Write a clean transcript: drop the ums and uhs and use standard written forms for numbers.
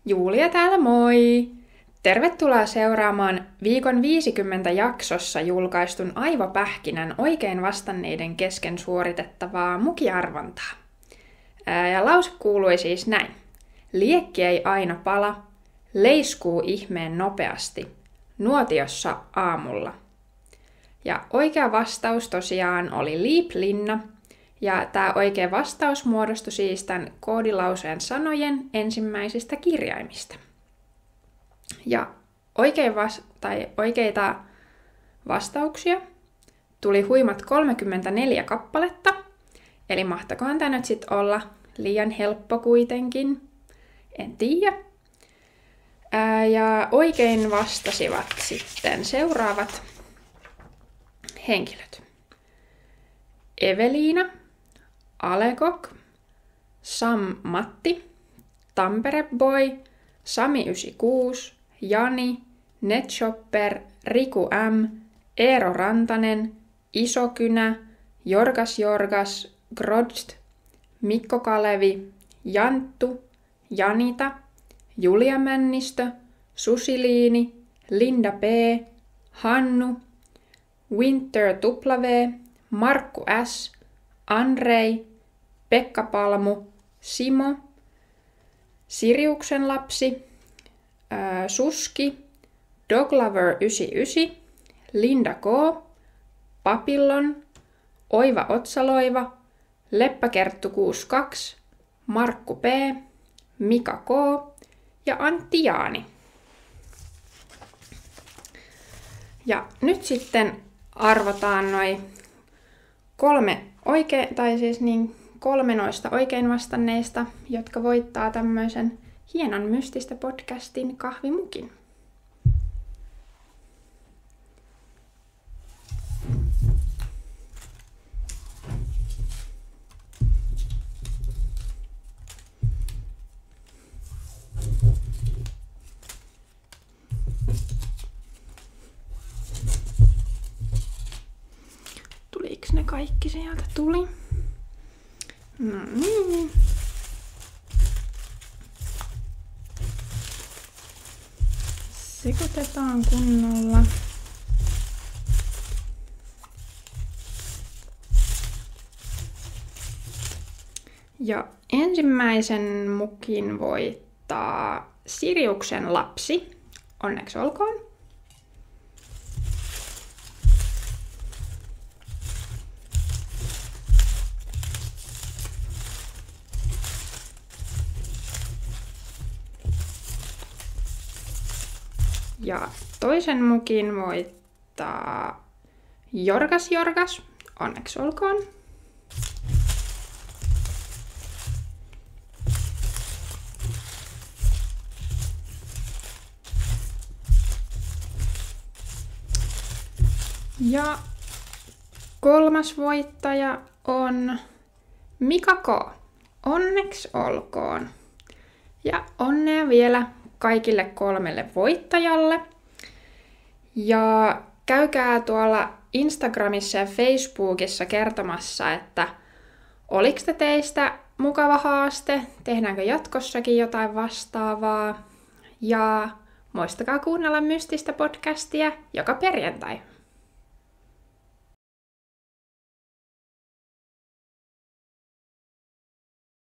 Julia täällä moi! Tervetuloa seuraamaan viikon 50 jaksossa julkaistun Aivopähkinän oikein vastanneiden kesken suoritettavaa mukiarvontaa. Ja lause kuului siis näin. Liekki ei aina pala, leiskuu ihmeen nopeasti, nuotiossa aamulla. Ja oikea vastaus tosiaan oli Liip-Linna, ja tämä oikea vastaus muodostui siis tämän koodilauseen sanojen ensimmäisistä kirjaimista. Ja oikeita vastauksia tuli huimat 34 kappaletta, eli mahtakohan tämä nyt sitten olla liian helppo kuitenkin, en tiedä. Ja oikein vastasivat sitten seuraavat henkilöt. Eveliina, Alekok, Sam Matti, Tampere Boy, Sami 96, Jani, Netshopper, Riku M, Eero Rantanen, Isokynä, Jorgas, Grodst, Mikko Kalevi, Janttu, Janita, Julia Männistö, Susiliini, Linda P, Hannu, Winter W, Markku S, Andrei, Pekka Palmu, Simo, Siriuksen lapsi, Suski, Doglover 99, Linda K, Papillon, Oiva Otsaloiva, Leppäkerttu 62, Markku P, Mika K ja Antti Jaani. Ja nyt sitten arvotaan kolme noista oikein vastanneista, jotka voittaa tämmöisen hienon mystistä podcastin kahvimukin. Tuliko ne kaikki sieltä? Tuli. No niin. Sekoitetaan kunnolla. Ja ensimmäisen mukin voittaa Siriuksen lapsi. Onneksi olkoon. Ja toisen mukin voittaa Jorgas. Onneksi olkoon. Ja kolmas voittaja on Mika K. Onneksi olkoon. Ja onnea vielä kaikille kolmelle voittajalle. Ja käykää tuolla Instagramissa ja Facebookissa kertomassa, että oliko teistä mukava haaste, tehdäänkö jatkossakin jotain vastaavaa. Ja muistakaa kuunnella mystistä podcastia joka perjantai.